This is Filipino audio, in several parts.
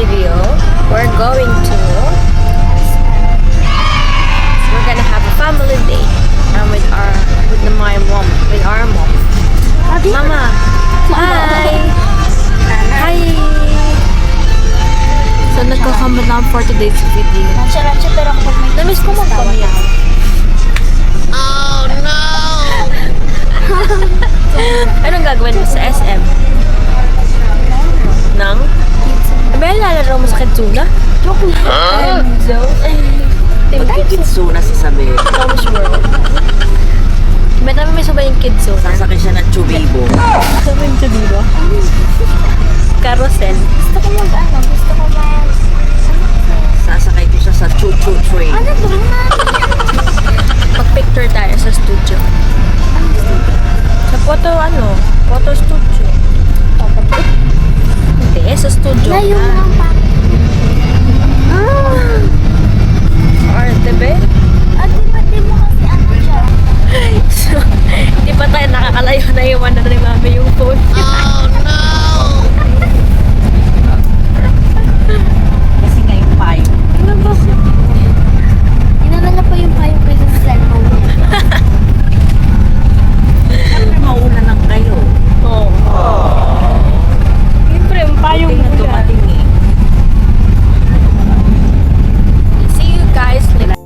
video, we're gonna have a family day with our mom. Mama, hi! Hi! So, nagkakamot na for today's video. Ransya, pero kapag may Namiss ko magpamilya. Oh no! Anong gagawin mo sa SM? Nang? May lalaro mo sa Kitsuna? joke lang. Magkikitsuna si Sabi. Thomas World. May namin may sabay yung Kitsuna. Sasakay siya ng Chubibo. Sabay yung Chubibo? Carousel. Gusto ko Sasakay ko siya sa Choo-Choo train. ano ba na? Mag-picture tayo sa studio. Sa photo studio. Hindi, sa studio. Layo mo ang pa. Or, diba? Ati mo kasi ano siya. So, hindi pa tayo nakakalayo na iwan na rin mami yung phone. Oh no! Kasi ngayon pa yun. Inalala pa yung payong kayo sa cellphone. Siyempre mauna lang kayo. Oo. Siyempre, yung payong Hindi na dumating eh. See you guys later.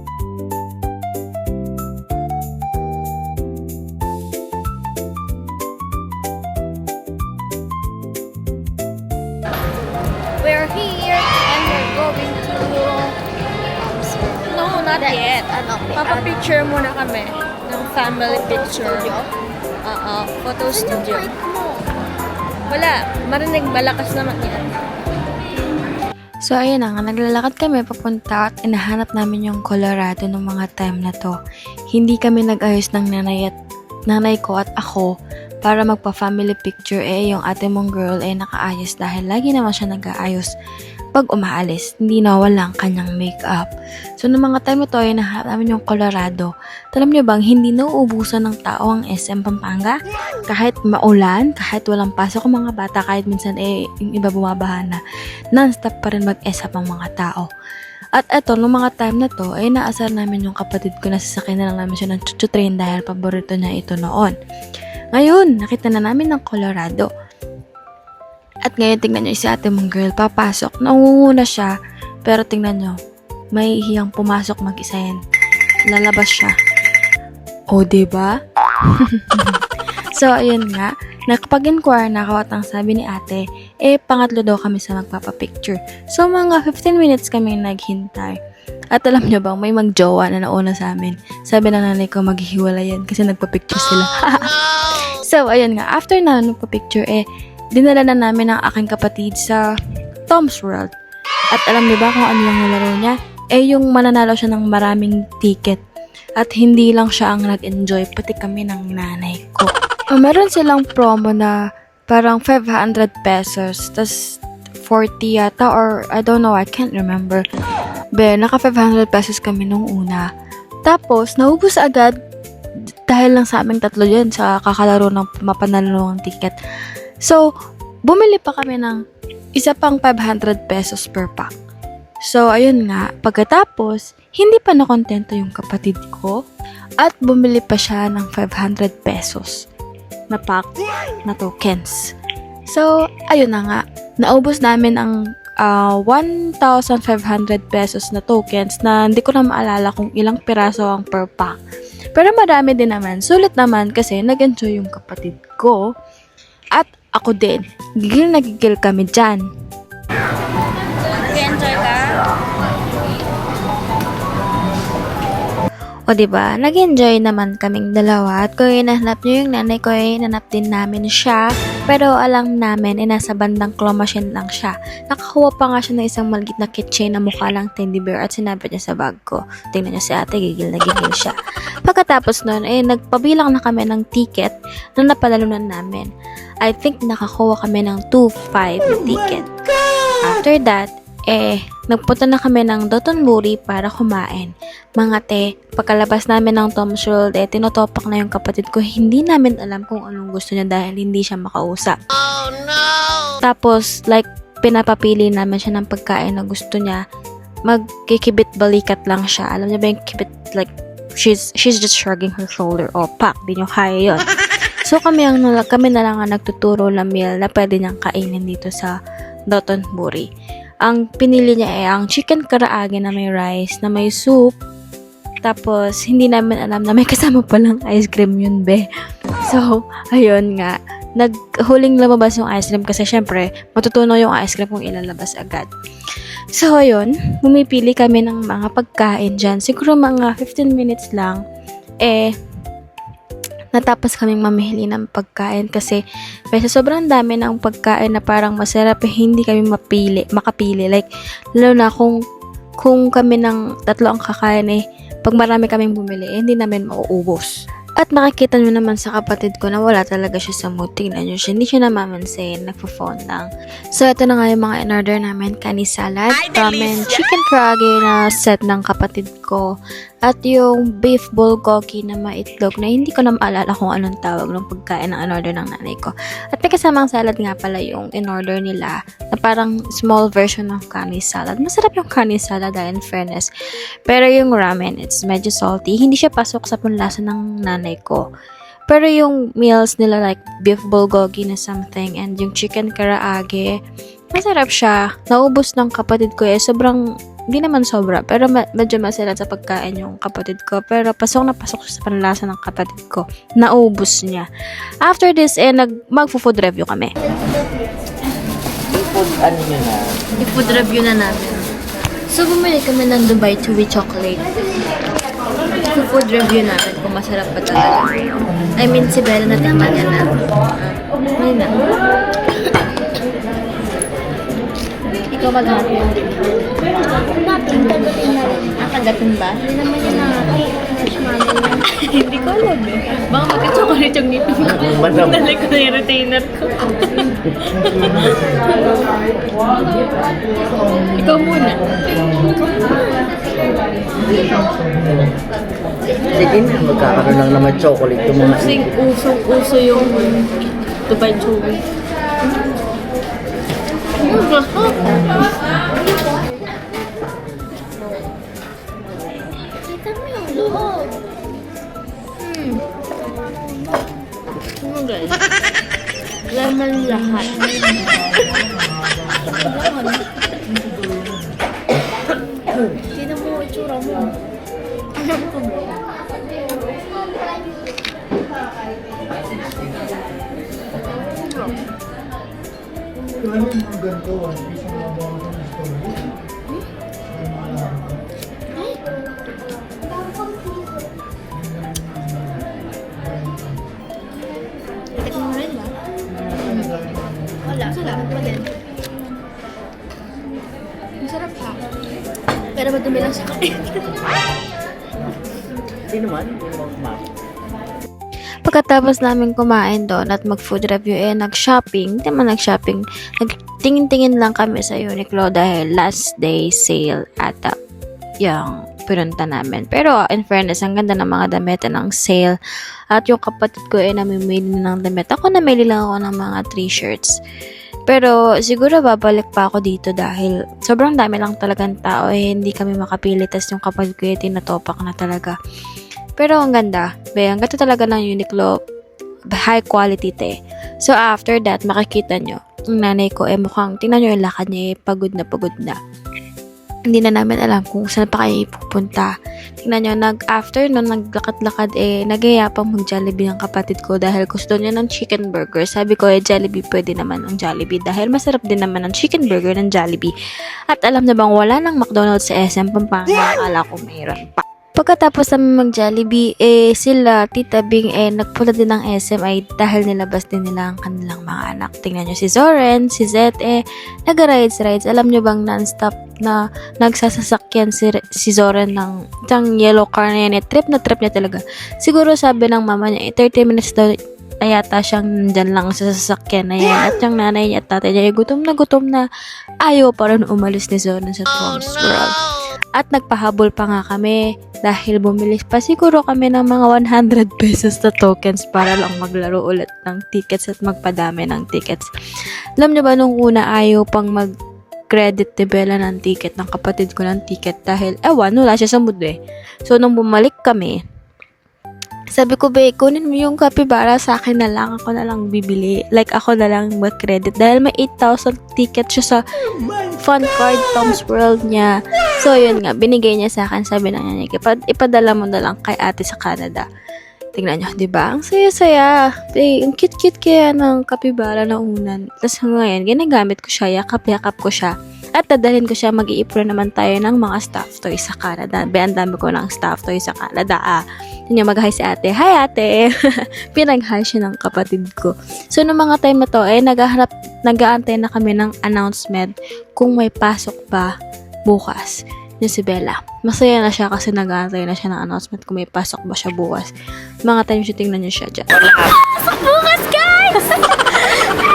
We're here and we're going to... No, not yet. Papa-picture muna kami ng family picture. Photo studio. Wala, marinig malakas naman yan. So ayun na nga, naglalakad kami papunta at inahanap namin yung Colorado ng mga time na to. Hindi kami nag-ayos ng nanay ko at ako para magpa-family picture yung ate mong girl nakaayos dahil lagi naman siya nag-aayos pag umaalis. Hindi nawala ang kanyang makeup. So noong mga time na to ay nahanap namin yung Colorado. Alam niyo bang hindi nauubusan ng tao ang SM Pampanga? Kahit maulan, kahit walang pasok ang mga bata, kahit minsan yung iba bumabaha na, non-stop pa rin mag-SM ang mga tao. At eto, nung mga time na to, ay naasar namin yung kapatid ko na sasakyan na lang namin siya ng chuchu train dahil paborito niya ito noon. Ngayon, nakita na namin ng Colorado. At ngayon, tingnan nyo si ate mong girl, papasok. Nangunguna siya, pero tingnan nyo, may hiyang pumasok mag-isa yan. Lalabas siya. O, diba? So, ayun nga, nakapag-inquire na ako at ang sabi ni ate, pangatlo daw kami sa magpapapicture. So, mga 15 minutes kami naghintay. At alam nyo bang, may magjowa na nauna sa amin. Sabi ng nanay ko, maghihiwalay yan kasi nagpapicture sila. So, ayun nga, after na nagpapicture, dinala na namin ang aking kapatid sa Tom's World. At alam niyo ba kung ano lang nalaro niya? Yung mananalo siya ng maraming ticket. At hindi lang siya ang nag-enjoy, pati kami ng nanay ko. Meron silang promo na parang 500 pesos, tas 40 yata, or I don't know, I can't remember. Naka 500 pesos kami nung una. Tapos, naubos agad dahil lang sa aming tatlo yan sa kakalaro ng mapanalo ng ticket. So, bumili pa kami ng isa pang 500 pesos per pack. So, ayun nga, pagkatapos, hindi pa nakontento yung kapatid ko at bumili pa siya ng 500 pesos na pack na tokens. So, ayun na nga, naubos namin ang 1,500 pesos na tokens na hindi ko na maalala kung ilang piraso ang per pack. Pero marami din naman, sulit naman kasi nag-enjoy yung kapatid ko at ako din. Gigil na gigil kami dyan. Nag-enjoy ka? O diba, nag-enjoy naman kaming dalawa at kung hinahanap nyo yung nanay ko hinanap din namin siya. Pero alam namin, nasa bandang claw machine lang siya. Nakakuha pa nga siya ng isang maliit na keychain na mukha lang teddy bear at sinabi niya sa bag ko. Tingnan niya si ate, gigil na gigil siya. Pagkatapos nun, nagpabilang na kami ng ticket na napalalunan namin. I think nakakuha kami ng 2.5 na ticket. After that, nagpunta na kami ng Dotonbori para kumain. Mga te, pagkalabas namin ng Tom's World, tinotopak na yung kapatid ko. Hindi namin alam kung anong gusto niya dahil hindi siya makausap. Oh no! Tapos, like, pinapapili namin siya ng pagkain na gusto niya, magkikibit balikat lang siya. Alam niya ba yung kibit, like, she's just shrugging her shoulder. O, pak, di nyo kaya yun. So, kami na lang ang nagtuturo na meal na pwede niyang kainin dito sa Dotonbori. Ang pinili niya ay ang chicken karaage na may rice, na may soup. Tapos, hindi namin alam na may kasama palang ice cream yun, be. So, ayun nga. Naghuling lumabas yung ice cream kasi syempre, matutunaw yung ice cream kung ilalabas agad. So, ayun. Bumipili kami ng mga pagkain dyan. Siguro mga 15 minutes lang. Natapos kaming mamili ng pagkain kasi sa sobrang dami ng pagkain na parang masarap hindi kami makapili. Like, lalo na kung kami ng tatlo ang kakain pag marami kaming bumili, hindi namin mauubos. At makikita nyo naman sa kapatid ko na wala talaga siya sa mood. Tingnan nyo siya, hindi siya namamansin, nagpo-phone lang. So, ito na nga yung mga in-order namin. Kani salad, ramen, chicken karaage na set ng kapatid ko, at yung beef bulgogi na maitlog na hindi ko na maalala kung anong tawag ng pagkain ng in-order ng nanay ko. At may kasamang salad nga pala yung in-order nila na parang small version ng kani salad. Masarap yung kani salad in fairness. Pero yung ramen, it's medyo salty. Hindi siya pasok sa panlasa ng nanay ko. Pero yung meals nila like beef bulgogi na something and yung chicken karaage, masarap siya. Naubos ng kapatid ko sobrang, hindi naman sobra, pero medyo masarap sa pagkain yung kapatid ko. Pero pasok na pasok sa panlasa ng kapatid ko. Naubos niya. After this, mag-food review kami. Food, ano nyo na? I-food review na namin. So, bumili kami ng Dubai Chewy Chocolate. I-food review namin kung masarap pa talaga. I mean, si Bella na tingnan niya na. Ayun na. Ikaw maghati. Tagatin na rin. Kagatin ba? Hindi naman yun na marshmallow. Hindi ko alam eh. Baka magka-chocolate yung ngipin ko. Dali ko na yung retainer ko. Ikaw muna. Sige na, magkakaroon lang naman chocolate yung mga Kasing usong-uso yung Dubai Chewy. Kita mo yung loob. Ano guys? Laman lahat. Tignan mo yung itsura mo. Ano ko mo? Tignan mo rin ba? Wala, salamat pa din. Masarap siya. Pero madumi lang sa kain. Sino man? Sino man? Pagkatapos namin kumain doon at mag-food review, nag-shopping. Hindi naman nag-shopping. Nagtingin-tingin lang kami sa Uniqlo dahil last day sale at yung pinunta namin. Pero in fairness, ang ganda ng mga damit ng sale. At yung kapatid ko namimili ng damit. Ako namili lang ako ng mga 3 shirts. Pero siguro babalik pa ako dito dahil sobrang dami lang talagang tao hindi kami makapili. Tas yung kapatid ko tinatopak na talaga. Pero ang ganda. Ang ganda talaga ng Uniqlo. High quality So after that, makikita nyo. Ang nanay ko mukhang, tingnan nyo yung lakad niya pagod na. Hindi na namin alam kung saan pa kayo pupunta. Tingnan nyo, after nun, naglakad-lakad nagaya pang mag-Jollibee ng kapatid ko dahil gusto niya ng chicken burger. Sabi ko, Jollibee, pwede naman ng Jollibee dahil masarap din naman ang chicken burger ng Jollibee. At alam na bang wala ng McDonald's sa SM Pampanga? Akala ko mayroon pa. Pagkatapos namin mag-Jollibee, sila, Tita Bing, nagpunta din ng SM ay dahil nilabas din nila ang kanilang mga anak. Tingnan nyo si Zoren, si Zet, nag-rides. Alam nyo bang non-stop na nagsasasakyan si Zoren ng isang yellow car na yan. Trip na trip niya talaga. Siguro sabi ng mama niya, 30 minutes daw yata siyang nandyan lang sa sasakyan na yan. At yung nanay niya at tatay niya, gutom na ayaw pa rin umalis ni Zoren sa Tom's World. At nagpahabol pa nga kami dahil bumili pa siguro kami ng mga 100 pesos na tokens para lang maglaro ulit ng tickets at magpadami ng tickets. Alam niyo ba nung una ayaw pang mag-credit ni Bella ng ticket, ng kapatid ko ng ticket dahil wala siya sa mood eh. So nung bumalik kami, sabi ko, be, kunin mo yung capybara sa akin na lang. Ako na lang bibili. Like, ako na lang mag-credit. Dahil may 8,000 ticket siya sa fun card Tom's World niya. So, yun nga. Binigay niya sa akin. Sabi na niya, ipadala mo na lang kay ate sa Canada. Tingnan nyo, diba? Ang saya-saya. Ang cute-cute kaya ng capybara na unan. Tapos ngayon, ginagamit ko siya. Yakap-yakap ko siya. At dadalhin ko siya, mag-i-apron naman tayo ng mga stuffed toys sa Canada. Ang dami ko ng stuffed toys sa Canada. Yun yung mag-hi si ate. Hi ate! Pinag-hi siya ng kapatid ko. So, noong mga time na to, nag-aantay na kami ng announcement kung may pasok pa bukas. Yung si Bella. Masaya na siya kasi nag-aantay na siya ng announcement kung may pasok ba siya bukas. Mga time siya, tingnan niyo siya dyan. Pasok bukas, guys!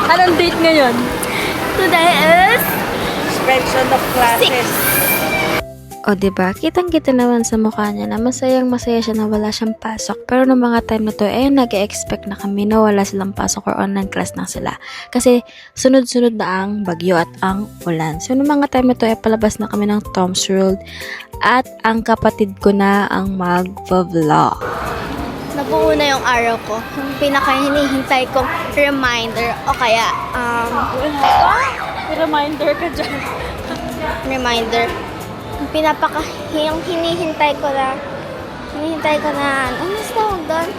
Anong date ngayon? Today is Suspension of classes. O, diba? Kitang-kita naman sa mukha niya na masayang-masaya siya na wala siyang pasok. Pero noong mga time na to, nag-expect na kami na wala silang pasok or online class na sila. Kasi sunod-sunod na ang bagyo at ang ulan. So, noong mga time na to, palabas na kami ng Tom's World at ang kapatid ko na ang mag-vlog. nabuuna yung araw ko. Yung pinaka-hinihintay kong reminder o kaya, Reminder ka dyan. reminder. Yung hinihintay ko na, ano mas tawag doon?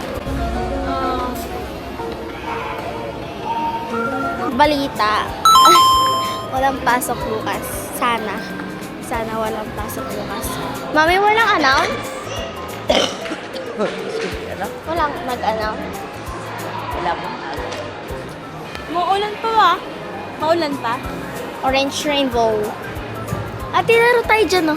Balita. Walang pasok bukas. Sana walang pasok bukas. Mami, walang announce? Walang nag-announce. Wala pong Maulan pa ba? Maulan pa? Orange rainbow. Ate, laro tayo dyan, no?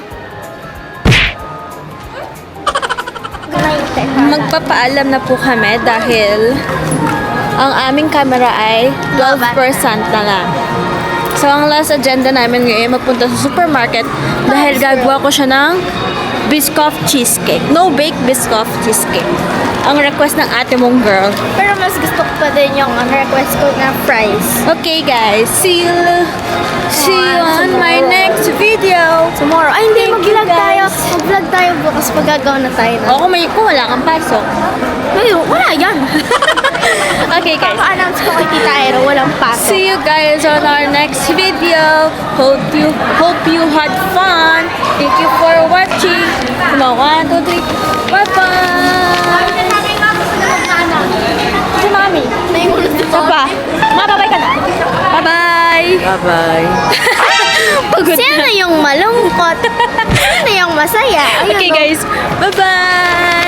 Magpapaalam na po kami dahil ang aming camera ay 12% na lang. So, ang last agenda namin ngayon magpunta sa supermarket dahil gagawa ko siya ng Biscoff cheesecake. No bake Biscoff cheesecake. Ang request ng ate mong girl. Pero mas gusto ko pa din yung request ko na fries. Okay guys, see you on my next video. Tomorrow. Ay, hindi. Thank you, Mag-vlog tayo. guys. Mag-vlog tayo bukas pag gagawa na tayo. O kung wala kang pasok. Wala yan. Okay guys. Papa-announce ko kay Tita Aero, walang pasok. See you guys on our next video. Hope you had fun. Thank you for watching. Come on, 1, 2, 3. Bye-bye. Si Mami. Papa. Mababay ka na. Bye-bye. Bye-bye. Pagod Sino yung malungkot? Sino yung masaya? Ayun, Okay no? guys. Bye-bye.